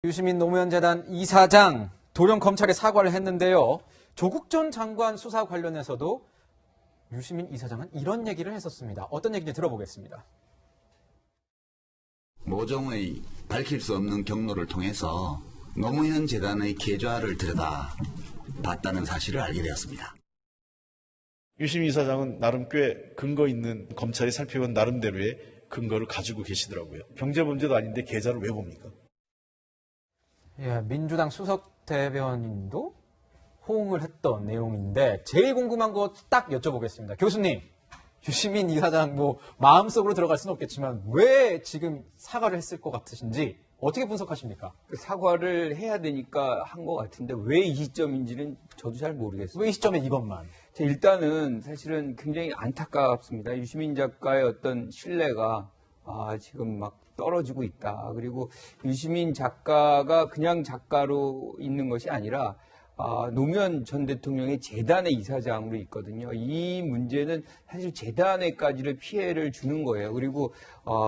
유시민 노무현재단 이사장 돌연 검찰에 사과를 했는데요. 조국 전 장관 수사 관련해서도 유시민 이사장은 이런 얘기를 했었습니다. 어떤 얘기인지 들어보겠습니다. 모종의 밝힐 수 없는 경로를 통해서 노무현 재단의 계좌를 들여다봤다는 사실을 알게 되었습니다. 유시민 이사장은 나름 꽤 근거 있는 검찰이 살펴본 나름대로의 근거를 가지고 계시더라고요. 경제 문제도 아닌데 계좌를 왜 봅니까? 예, 민주당 수석 대변인도 호응을 했던 내용인데 제일 궁금한 거 딱 여쭤보겠습니다. 교수님, 유시민 이사장 마음속으로 들어갈 수는 없겠지만 왜 지금 사과를 했을 것 같으신지 어떻게 분석하십니까? 사과를 해야 되니까 한 것 같은데 왜 이 시점인지는 저도 잘 모르겠어요. 왜 이 시점에 이것만? 일단은 사실은 굉장히 안타깝습니다. 유시민 작가의 어떤 신뢰가 지금 막 떨어지고 있다. 그리고 유시민 작가가 그냥 작가로 있는 것이 아니라 노무현 전 대통령의 재단의 이사장으로 있거든요. 이 문제는 사실 재단에까지를 피해를 주는 거예요. 그리고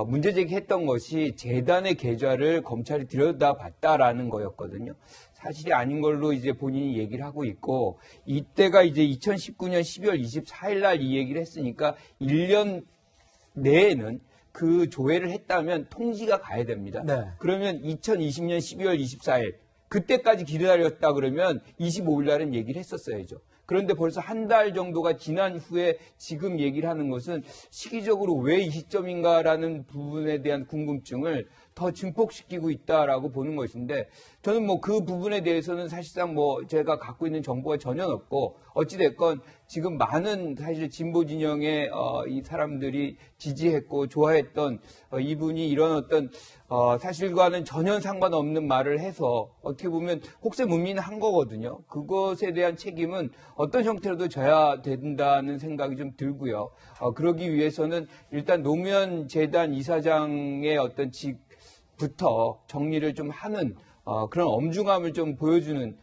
문제 제기했던 것이 재단의 계좌를 검찰이 들여다봤다라는 거였거든요. 사실이 아닌 걸로 이제 본인이 얘기를 하고 있고, 이때가 이제 2019년 12월 24일 날 이 얘기를 했으니까 1년 내에는 그 조회를 했다면 통지가 가야 됩니다. 네. 그러면 2020년 12월 24일 그때까지 기다렸다 그러면 25일 날은 얘기를 했었어야죠. 그런데 벌써 한 달 정도가 지난 후에 지금 얘기를 하는 것은 시기적으로 왜 이 시점인가라는 부분에 대한 궁금증을 더 증폭시키고 있다라고 보는 것인데, 저는 그 부분에 대해서는 사실상 제가 갖고 있는 정보가 전혀 없고, 어찌됐건 지금 많은 사실 진보 진영의 이 사람들이 지지했고 좋아했던 이분이 이런 어떤 사실과는 전혀 상관없는 말을 해서 어떻게 보면 혹세무민한 거거든요. 그것에 대한 책임은 어떤 형태로도 져야 된다는 생각이 좀 들고요. 그러기 위해서는 일단 노무현 재단 이사장의 어떤 직부터 정리를 좀 하는 그런 엄중함을 좀 보여주는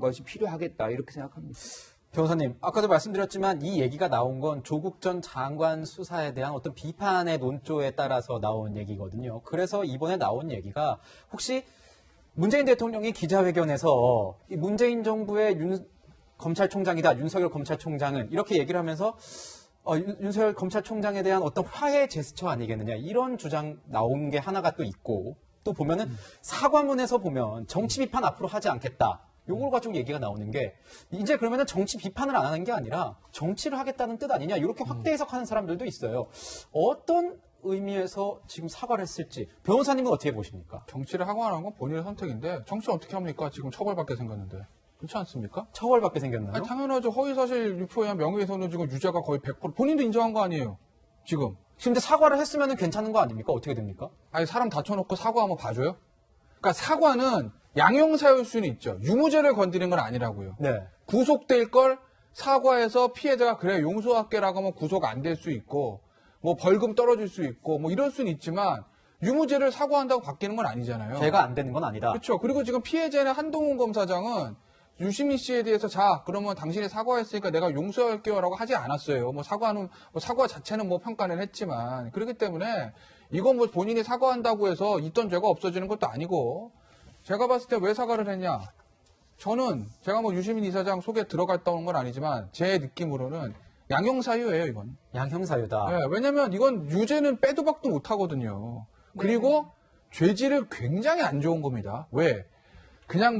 것이 필요하겠다, 이렇게 생각합니다. 변호사님, 아까도 말씀드렸지만 이 얘기가 나온 건 조국 전 장관 수사에 대한 어떤 비판의 논조에 따라서 나온 얘기거든요. 그래서 이번에 나온 얘기가 혹시 문재인 대통령이 기자회견에서 이 문재인 정부의 검찰총장이다, 윤석열 검찰총장은 이렇게 얘기를 하면서 윤석열 검찰총장에 대한 어떤 화해 제스처 아니겠느냐, 이런 주장 나온 게 하나가 또 있고, 또 보면은 사과문에서 보면 정치 비판 앞으로 하지 않겠다, 요걸 가지고 얘기가 나오는 게, 이제 그러면은 정치 비판을 안 하는 게 아니라 정치를 하겠다는 뜻 아니냐, 이렇게 확대 해석하는 사람들도 있어요. 어떤 의미에서 지금 사과를 했을지 변호사님은 어떻게 보십니까? 정치를 하고 안 하는 건 본인의 선택인데, 정치 어떻게 합니까? 지금 처벌받게 생겼는데. 그렇지 않습니까? 처벌받게 생겼나요? 아니, 당연하죠. 허위사실 유포에 의한 명예훼손은 지금 유죄가 거의 100%, 본인도 인정한 거 아니에요, 지금. 근데 사과를 했으면 괜찮은 거 아닙니까? 어떻게 됩니까? 아니, 사람 다쳐놓고 사과 한번 봐줘요? 그러니까 사과는 양형사유일 수는 있죠. 유무죄를 건드리는 건 아니라고요. 네. 구속될 걸 사과해서 피해자가 그래 용서할게라고 하면 구속 안 될 수 있고, 벌금 떨어질 수 있고, 이럴 수는 있지만, 유무죄를 사과한다고 바뀌는 건 아니잖아요. 죄가 안 되는 건 아니다. 그렇죠. 그리고 지금 피해자는 한동훈 검사장은 유시민 씨에 대해서 그러면 당신이 사과했으니까 내가 용서할게요라고 하지 않았어요. 사과 자체는 평가는 했지만, 그렇기 때문에 이건 본인이 사과한다고 해서 있던 죄가 없어지는 것도 아니고, 제가 봤을 때 왜 사과를 했냐? 저는 제가 유시민 이사장 속에 들어갔다 온 건 아니지만 제 느낌으로는 양형사유예요, 이건. 양형사유다. 네, 왜냐면 이건 유죄는 빼도 박도 못 하거든요. 그리고 죄질은 굉장히 안 좋은 겁니다. 왜? 그냥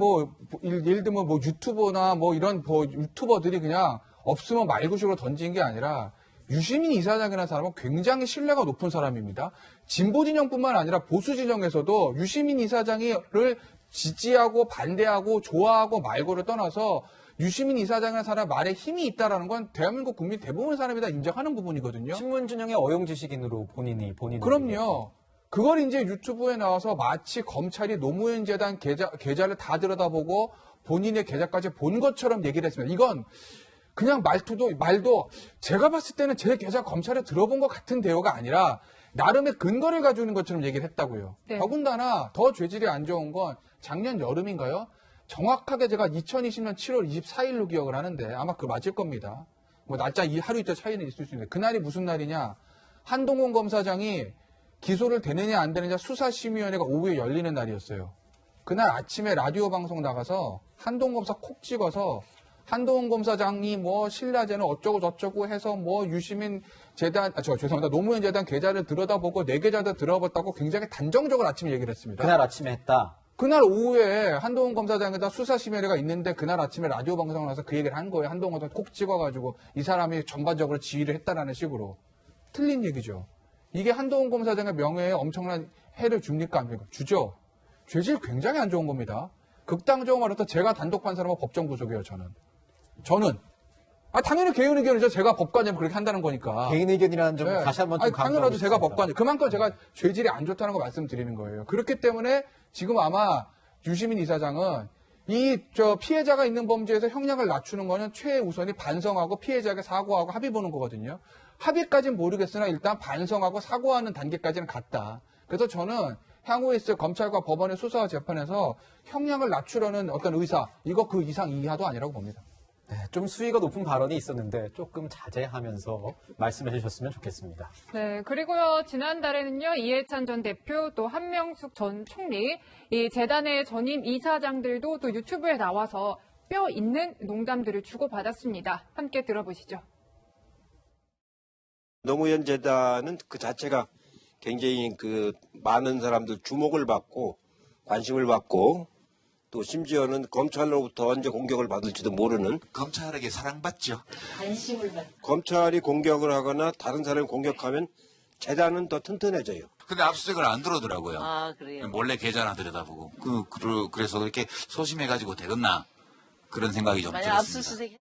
예를 들면 유튜버나 이런 유튜버들이 그냥 없으면 말고식으로 던진 게 아니라, 유시민 이사장이라는 사람은 굉장히 신뢰가 높은 사람입니다. 진보 진영뿐만 아니라 보수 진영에서도 유시민 이사장을 지지하고 반대하고 좋아하고 말고를 떠나서 유시민 이사장이라는 사람 말에 힘이 있다라는 건 대한민국 국민 대부분의 사람이 다 인정하는 부분이거든요. 신문진영의 어용지식인으로 본인이. 그럼요. 그걸 이제 유튜브에 나와서 마치 검찰이 노무현 재단 계좌를 다 들여다보고 본인의 계좌까지 본 것처럼 얘기를 했습니다. 이건 그냥 말도 제가 봤을 때는 제 계좌 검찰에 들어본 것 같은 대우가 아니라 나름의 근거를 가지고 있는 것처럼 얘기를 했다고요. 네. 더군다나 더 죄질이 안 좋은 건 작년 여름인가요? 정확하게 제가 2020년 7월 24일로 기억을 하는데 아마 그 맞을 겁니다. 날짜 하루 이틀 차이는 있을 수 있는데, 그날이 무슨 날이냐? 한동훈 검사장이 기소를 되느냐 안 되느냐 수사심의위원회가 오후에 열리는 날이었어요. 그날 아침에 라디오 방송 나가서 한동훈 검사 콕 찍어서 한동훈 검사장이 뭐 신라제는 어쩌고 저쩌고 해서 뭐 유시민 재단, 죄송합니다. 노무현 재단 계좌를 들여다보고 내 계좌도 들어봤다고 굉장히 단정적으로 아침에 얘기를 했습니다. 그날 아침에 했다. 그날 오후에 한동훈 검사장에다 수사심의회가 있는데 그날 아침에 라디오 방송을 나서 그 얘기를 한 거예요. 한동훈 검사 콕 찍어가지고 이 사람이 전반적으로 지휘를 했다라는 식으로. 틀린 얘기죠. 이게 한동훈 검사장의 명예에 엄청난 해를 줍니까? 안 줍니까? 주죠. 죄질 굉장히 안 좋은 겁니다. 극단적으로 말해서 제가 단독 판사라면 법정 구속이에요, 저는. 당연히 개인 의견이죠. 제가 법관이면 그렇게 한다는 거니까. 개인 의견이라는 점 네. 다시 한번 좀 당연하죠. 제가 강조하고 법관이. 그만큼 제가 죄질이 안 좋다는 거 말씀드리는 거예요. 그렇기 때문에 지금 아마 유시민 이사장은 피해자가 있는 범죄에서 형량을 낮추는 거는 최우선이 반성하고 피해자에게 사과하고 합의 보는 거거든요. 합의까지는 모르겠으나 일단 반성하고 사과하는 단계까지는 갔다. 그래서 저는 향후에 있을 검찰과 법원의 수사와 재판에서 형량을 낮추려는 어떤 의사, 이거 그 이상 이하도 아니라고 봅니다. 네, 좀 수위가 높은 발언이 있었는데 조금 자제하면서 말씀해 주셨으면 좋겠습니다. 네, 그리고요, 지난달에는요, 이해찬 전 대표, 또 한명숙 전 총리, 이 재단의 전임 이사장들도 또 유튜브에 나와서 뼈 있는 농담들을 주고받았습니다. 함께 들어보시죠. 노무현 재단은 그 자체가 굉장히 많은 사람들 주목을 받고 관심을 받고 또 심지어는 검찰로부터 언제 공격을 받을지도 모르는 검찰에게 사랑받죠. 검찰이 공격을 하거나 다른 사람이 공격하면 재단은 더 튼튼해져요. 근데 압수수색을 안 들어오더라고요. 아, 그래요? 몰래 계좌나 들여다보고. 그래서 그렇게 소심해가지고 되겠나? 그런 생각이 좀 만약 들었습니다. 압수수색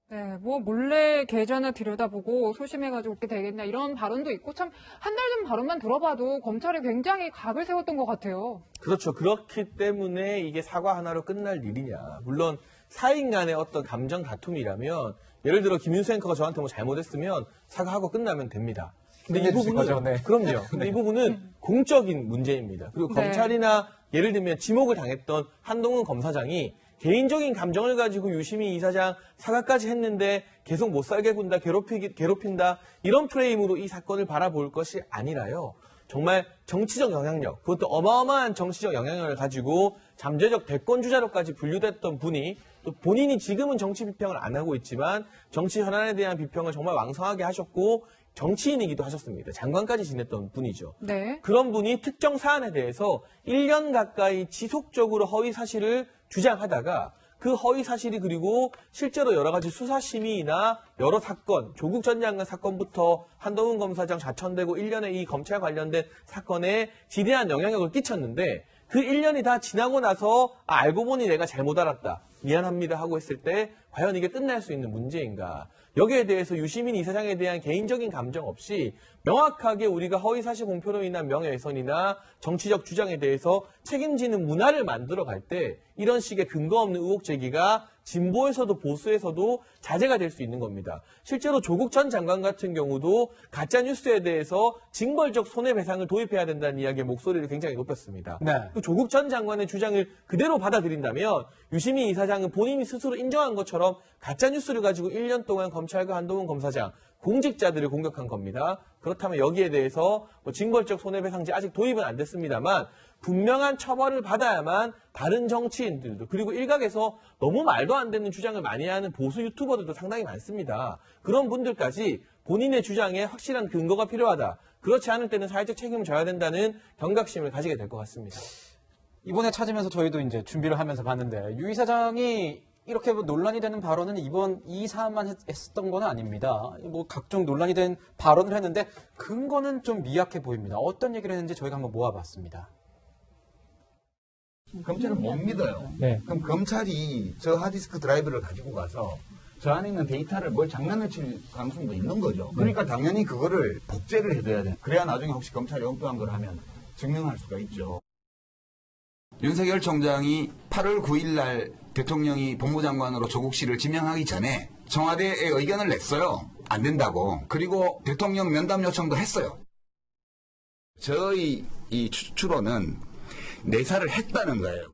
네, 뭐 몰래 계좌나 들여다보고 소심해가지고 그렇게 되겠나 이런 발언도 있고 참 한 달 전 발언만 들어봐도 검찰이 굉장히 각을 세웠던 것 같아요. 그렇죠. 그렇기 때문에 이게 사과 하나로 끝날 일이냐. 물론 사인 간의 어떤 감정 다툼이라면 예를 들어 김윤수 앵커가 저한테 뭐 잘못했으면 사과하고 끝나면 됩니다. 근데 이 끝내주실 부분은 거죠? 네. 그럼요. 근데 이 부분은 공적인 문제입니다. 그리고 네. 검찰이나 예를 들면 지목을 당했던 한동훈 검사장이 개인적인 감정을 가지고 유시민 이사장 사과까지 했는데 계속 못 살게 군다, 괴롭힌다 이런 프레임으로 이 사건을 바라볼 것이 아니라요. 정말 정치적 영향력, 그것도 어마어마한 정치적 영향력을 가지고 잠재적 대권 주자로까지 분류됐던 분이 또 본인이 지금은 정치 비평을 안 하고 있지만 정치 현안에 대한 비평을 정말 왕성하게 하셨고 정치인이기도 하셨습니다. 장관까지 지냈던 분이죠. 네. 그런 분이 특정 사안에 대해서 1년 가까이 지속적으로 허위 사실을 주장하다가 그 허위 사실이 그리고 실제로 여러 가지 수사 심의나 여러 사건, 조국 전 장관 사건부터 한동훈 검사장 좌천되고 1년의 이 검찰 관련된 사건에 지대한 영향력을 끼쳤는데 그 1년이 다 지나고 나서 알고 보니 내가 잘못 알았다. 미안합니다 하고 했을 때 과연 이게 끝날 수 있는 문제인가. 여기에 대해서 유시민 이사장에 대한 개인적인 감정 없이 명확하게 우리가 허위사실 공표로 인한 명예훼손이나 정치적 주장에 대해서 책임지는 문화를 만들어 갈 때 이런 식의 근거 없는 의혹 제기가 진보에서도 보수에서도 자제가 될 수 있는 겁니다. 실제로 조국 전 장관 같은 경우도 가짜뉴스에 대해서 징벌적 손해배상을 도입해야 된다는 이야기의 목소리를 굉장히 높였습니다. 네. 그 조국 전 장관의 주장을 그대로 받아들인다면 유시민 이사장은 본인이 스스로 인정한 것처럼 가짜뉴스를 가지고 1년 동안 검찰과 한동훈 검사장, 공직자들을 공격한 겁니다. 그렇다면 여기에 대해서 징벌적 손해배상제 아직 도입은 안 됐습니다만 분명한 처벌을 받아야만 다른 정치인들도 그리고 일각에서 너무 말도 안 되는 주장을 많이 하는 보수 유튜버들도 상당히 많습니다. 그런 분들까지 본인의 주장에 확실한 근거가 필요하다. 그렇지 않을 때는 사회적 책임을 져야 된다는 경각심을 가지게 될 것 같습니다. 이번에 찾으면서 저희도 이제 준비를 하면서 봤는데 유 이사장이 이렇게 논란이 되는 발언은 이 사안만 했었던 건 아닙니다. 각종 논란이 된 발언을 했는데 근거는 좀 미약해 보입니다. 어떤 얘기를 했는지 저희가 한번 모아봤습니다. 검찰은 못 믿어요. 네. 그럼 검찰이 저 하드디스크 드라이브를 가지고 가서 저 안에 있는 데이터를 뭘 장난을 칠 가능성도 있는 거죠. 그러니까 당연히 그거를 복제를 해둬야 돼. 그래야 나중에 혹시 검찰이 엉뚱한 걸 하면 증명할 수가 있죠. 윤석열 총장이 8월 9일 날 대통령이 법무장관으로 조국 씨를 지명하기 전에 청와대에 의견을 냈어요. 안 된다고. 그리고 대통령 면담 요청도 했어요. 저희 이 추론은 내사를 했다는 거예요.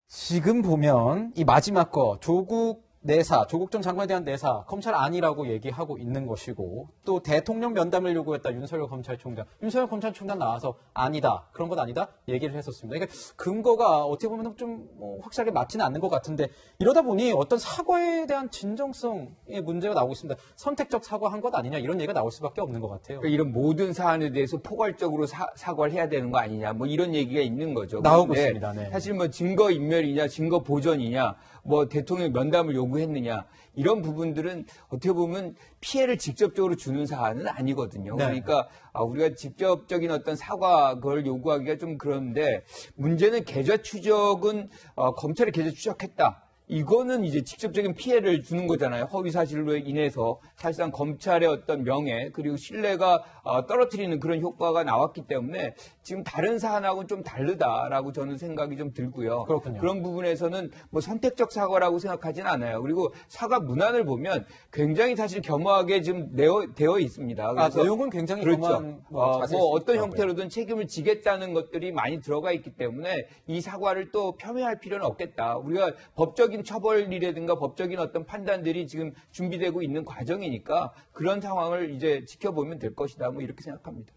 지금 보면 이 마지막 거 조국 내사, 조국 전 장관에 대한 내사, 검찰 아니라고 얘기하고 있는 것이고, 또 대통령 면담을 요구했다, 윤석열 검찰총장. 윤석열 검찰총장 나와서 아니다, 그런 건 아니다, 얘기를 했었습니다. 그러니까 근거가 어떻게 보면 좀 확실하게 맞지는 않는 것 같은데, 이러다 보니 어떤 사과에 대한 진정성의 문제가 나오고 있습니다. 선택적 사과한 것 아니냐, 이런 얘기가 나올 수밖에 없는 것 같아요. 그러니까 이런 모든 사안에 대해서 포괄적으로 사과를 해야 되는 거 아니냐, 뭐 이런 얘기가 있는 거죠. 나오고 그런데 있습니다. 네. 사실 뭐 증거 인멸이냐, 증거 보전이냐, 뭐 대통령 면담을 요구했느냐, 이런 부분들은 어떻게 보면 피해를 직접적으로 주는 사안은 아니거든요. 네. 그러니까 우리가 직접적인 어떤 사과 그걸 요구하기가 좀 그런데, 문제는 계좌 추적은 검찰이 계좌 추적했다. 이거는 이제 직접적인 피해를 주는 거잖아요. 허위 사실로 인해서 사실상 검찰의 어떤 명예 그리고 신뢰가 떨어뜨리는 그런 효과가 나왔기 때문에 지금 다른 사안하고는 좀 다르다라고 저는 생각이 좀 들고요. 그렇군요. 그런 부분에서는 뭐 선택적 사과라고 생각하지는 않아요. 그리고 사과 문안을 보면 굉장히 사실 겸허하게 지금 되어 있습니다. 그래서 내용은 굉장히 그렇죠. 겸허한 자세일 뭐 수 어떤 있더라고요. 형태로든 책임을 지겠다는 것들이 많이 들어가 있기 때문에 이 사과를 또 폄훼할 필요는 없겠다. 우리가 법적인 처벌이라든가 법적인 어떤 판단들이 지금 준비되고 있는 과정이니까 그런 상황을 이제 지켜보면 될 것이다. 뭐 이렇게 생각합니다.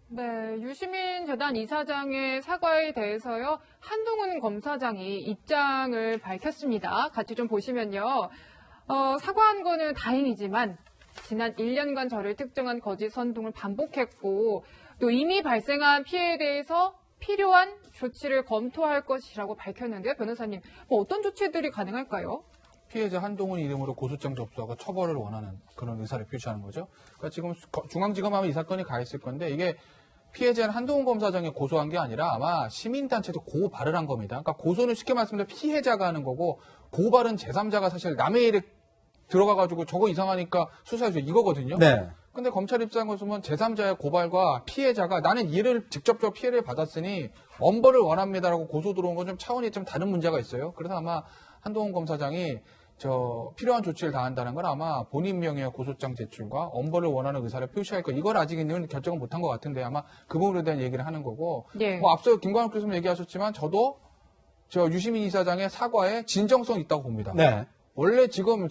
네, 유시민 재단 이사장의 사과에 대해서요, 한동훈 검사장이 입장을 밝혔습니다. 같이 좀 보시면요. 사과한 거는 다행이지만 지난 1년간 저를 특정한 거짓 선동을 반복했고, 또 이미 발생한 피해에 대해서 필요한 조치를 검토할 것이라고 밝혔는데요. 변호사님, 뭐 어떤 조치들이 가능할까요? 피해자 한동훈 이름으로 고소장 접수하고 처벌을 원하는 그런 의사를 표시하는 거죠. 그러니까 지금 중앙지검 하면 이 사건이 가 있을 건데, 이게 피해자는 한동훈 검사장이 고소한 게 아니라 아마 시민단체도 고발을 한 겁니다. 그러니까 고소는 쉽게 말씀드리면 피해자가 하는 거고, 고발은 제3자가 사실 남의 일에 들어가가지고 저거 이상하니까 수사해줘 이거거든요. 네. 근데 검찰 입장에서 보면 제3자의 고발과 피해자가 나는 이를 직접적 피해를 받았으니 엄벌을 원합니다라고 고소 들어온 건 좀 차원이 좀 다른 문제가 있어요. 그래서 아마 한동훈 검사장이 필요한 조치를 다한다는 건 아마 본인 명의의 고소장 제출과 엄벌을 원하는 의사를 표시할 거, 이걸 아직은 결정을 못한 것 같은데 아마 그 부분에 대한 얘기를 하는 거고. 예. 뭐 앞서 김광욱 교수님 얘기하셨지만 저도 유시민 이사장의 사과에 진정성이 있다고 봅니다. 네. 원래 지금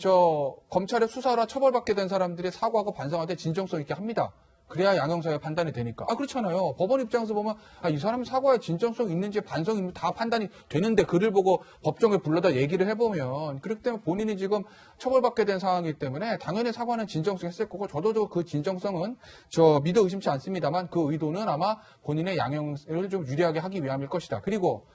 검찰의 수사라 처벌받게 된 사람들이 사과하고 반성할 때 진정성 있게 합니다. 그래야 양형사회 판단이 되니까. 그렇잖아요. 법원 입장에서 보면 이 사람이 사과에 진정성 있는지 반성이 있는지 다 판단이 되는데, 글을 보고 법정에 불러다 얘기를 해보면, 그렇기 때문에 본인이 지금 처벌받게 된 상황이기 때문에 당연히 사과는 진정성 했을 거고, 저도 그 진정성은 믿어 의심치 않습니다만 그 의도는 아마 본인의 양형을 좀 유리하게 하기 위함일 것이다. 그리고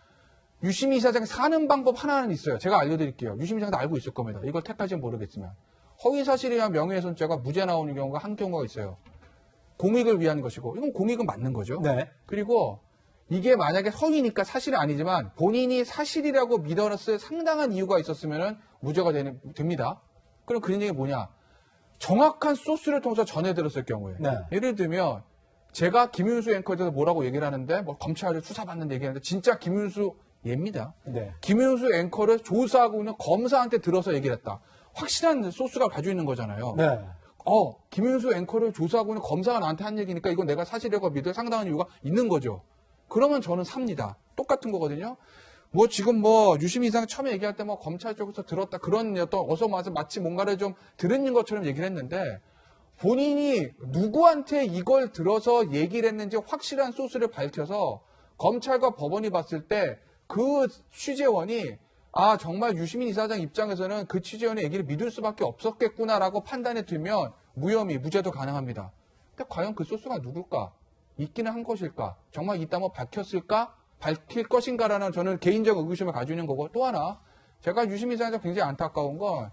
유시민 이사장이 사는 방법 하나는 있어요. 제가 알려드릴게요. 유시민 이사장도 알고 있을 겁니다. 이걸 택할지는 모르겠지만. 허위사실에 의한 명예훼손죄가 무죄 나오는 경우가 한 경우가 있어요. 공익을 위한 것이고, 이건 공익은 맞는 거죠. 네. 그리고 이게 만약에 허위니까 사실은 아니지만 본인이 사실이라고 믿었을 상당한 이유가 있었으면 무죄가 됩니다. 그럼 그런 얘기 뭐냐? 정확한 소스를 통해서 전해들었을 경우에. 네. 예를 들면 제가 김윤수 앵커에 대해서 뭐라고 얘기를 하는데, 뭐 검찰을 수사받는 얘기하는데 진짜 김윤수 얘입니다. 네. 김윤수 앵커를 조사하고 있는 검사한테 들어서 얘기를 했다. 확실한 소스가 가지고 있는 거잖아요. 네. 김윤수 앵커를 조사하고 있는 검사가 나한테 한 얘기니까 이건 내가 사실이라고 믿을 상당한 이유가 있는 거죠. 그러면 저는 삽니다. 똑같은 거거든요. 지금 유시민 이사장 처음에 얘기할 때 검찰 쪽에서 들었다, 그런 어떤 어서 마치 뭔가를 좀 들은 것처럼 얘기를 했는데, 본인이 누구한테 이걸 들어서 얘기를 했는지 확실한 소스를 밝혀서 검찰과 법원이 봤을 때 그 취재원이 정말 유시민 이사장 입장에서는 그 취재원의 얘기를 믿을 수밖에 없었겠구나라고 판단이 들면 무죄도 가능합니다. 근데 과연 그 소스가 누굴까? 있기는 한 것일까? 정말 있다면 밝힐 것인가라는 저는 개인적 의구심을 가지고 있는 거고, 또 하나 제가 유시민 이사장 굉장히 안타까운 건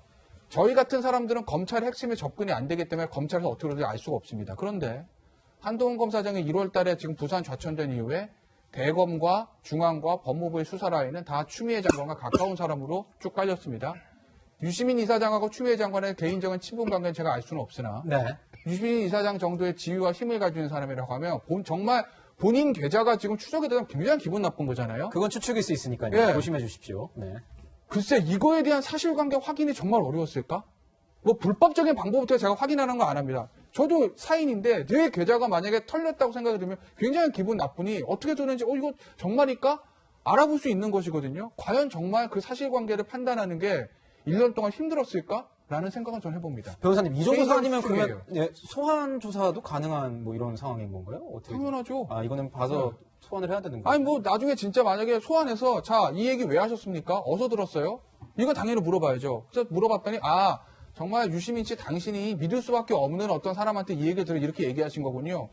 저희 같은 사람들은 검찰의 핵심에 접근이 안 되기 때문에 검찰에서 어떻게 그런지 알 수가 없습니다. 그런데 한동훈 검사장이 1월 달에 지금 부산 좌천된 이후에 대검과 중앙과 법무부의 수사 라인은 다 추미애 장관과 가까운 사람으로 쭉 깔렸습니다. 유시민 이사장하고 추미애 장관의 개인적인 친분 관계는 제가 알 수는 없으나, 네. 유시민 이사장 정도의 지위와 힘을 가지고 있는 사람이라고 하면 정말 본인 계좌가 지금 추적이 되면 굉장히 기분 나쁜 거잖아요. 그건 추측일 수 있으니까요. 예. 조심해 주십시오. 네. 글쎄, 이거에 대한 사실관계 확인이 정말 어려웠을까? 불법적인 방법부터 제가 확인하는 거 안 합니다. 저도 사인인데 내 계좌가 만약에 털렸다고 생각이 들면 굉장히 기분 나쁘니 어떻게 되는지 이거 정말일까? 알아볼 수 있는 것이거든요. 과연 정말 그 사실관계를 판단하는 게 1년 동안 힘들었을까라는 생각은 저는 해봅니다. 변호사님, 이 정도 개인적인 사안이면 그러면 추측이에요. 예, 소환 조사도 가능한 뭐 이런 상황인 건가요? 어떻게? 당연하죠. 아, 이거는 봐서 소환을 해야 되는 거예요? 아니 뭐 나중에 진짜 만약에 소환해서 자, 이 얘기 왜 하셨습니까? 어디서 들었어요? 이거 당연히 물어봐야죠. 그래서 물어봤더니 아, 정말 유시민 씨 당신이 믿을 수밖에 없는 어떤 사람한테 이 얘기를 들어 이렇게 얘기하신 거군요.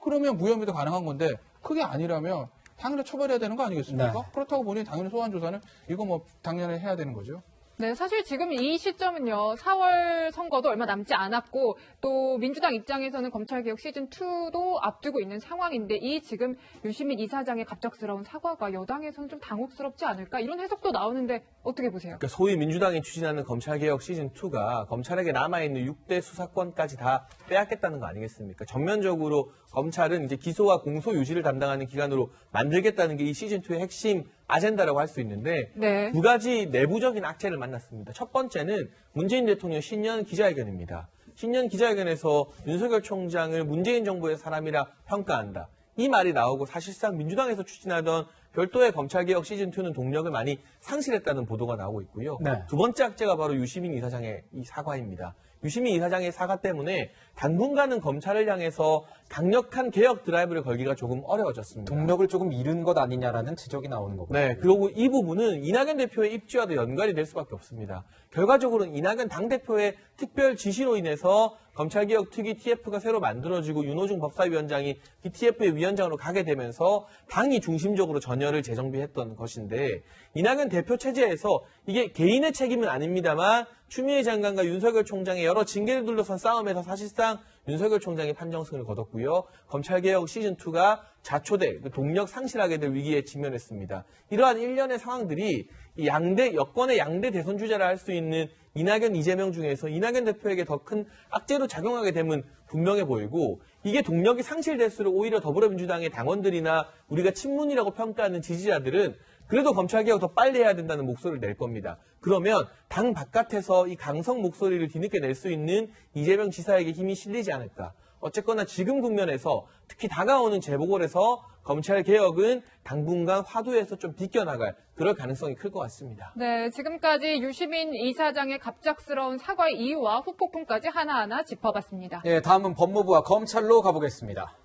그러면 무혐의도 가능한 건데 그게 아니라면 당연히 처벌해야 되는 거 아니겠습니까? 네. 그렇다고 보니 당연히 소환 조사는 이거 뭐 당연히 해야 되는 거죠. 네, 사실 지금 이 시점은요, 4월 선거도 얼마 남지 않았고, 또 민주당 입장에서는 검찰개혁 시즌2도 앞두고 있는 상황인데, 이 지금 유시민 이사장의 갑작스러운 사과가 여당에서는 좀 당혹스럽지 않을까? 이런 해석도 나오는데, 어떻게 보세요? 그러니까 소위 민주당이 추진하는 검찰개혁 시즌2가 검찰에게 남아있는 6대 수사권까지 다 빼앗겠다는 거 아니겠습니까? 전면적으로 검찰은 이제 기소와 공소 유지를 담당하는 기관으로 만들겠다는 게 이 시즌2의 핵심 아젠다라고 할 수 있는데 네. 두 가지 내부적인 악재를 만났습니다. 첫 번째는 문재인 대통령 신년 기자회견입니다. 신년 기자회견에서 윤석열 총장을 문재인 정부의 사람이라 평가한다. 이 말이 나오고 사실상 민주당에서 추진하던 별도의 검찰개혁 시즌2는 동력을 많이 상실했다는 보도가 나오고 있고요. 네. 두 번째 악재가 바로 유시민 이사장의 이 사과입니다. 유시민 이사장의 사과 때문에 당분간은 검찰을 향해서 강력한 개혁 드라이브를 걸기가 조금 어려워졌습니다. 동력을 조금 잃은 것 아니냐라는 지적이 나오는 거고요. 네, 그리고 이 부분은 이낙연 대표의 입지와도 연관이 될 수밖에 없습니다. 결과적으로는 이낙연 당대표의 특별 지시로 인해서 검찰개혁 특위 TF가 새로 만들어지고 윤호중 법사위원장이 이 TF의 위원장으로 가게 되면서 당이 중심적으로 전열을 재정비했던 것인데 이낙연 대표 체제에서 이게 개인의 책임은 아닙니다만 추미애 장관과 윤석열 총장의 여러 징계를 둘러싼 싸움에서 사실상 윤석열 총장이 판정승을 거뒀고요. 검찰개혁 시즌2가 자초돼 동력 상실하게 될 위기에 직면했습니다. 이러한 일련의 상황들이 이 여권의 양대 대선 주자라 할 수 있는 이낙연, 이재명 중에서 이낙연 대표에게 더 큰 악재로 작용하게 되면 분명해 보이고 이게 동력이 상실될수록 오히려 더불어민주당의 당원들이나 우리가 친문이라고 평가하는 지지자들은 그래도 검찰개혁 더 빨리 해야 된다는 목소리를 낼 겁니다. 그러면 당 바깥에서 이 강성 목소리를 뒤늦게 낼 수 있는 이재명 지사에게 힘이 실리지 않을까. 어쨌거나 지금 국면에서 특히 다가오는 재보궐에서 검찰개혁은 당분간 화두에서 좀 비껴나갈 그럴 가능성이 클 것 같습니다. 네, 지금까지 유시민 이사장의 갑작스러운 사과의 이유와 후폭풍까지 하나하나 짚어봤습니다. 예, 다음은 법무부와 검찰로 가보겠습니다.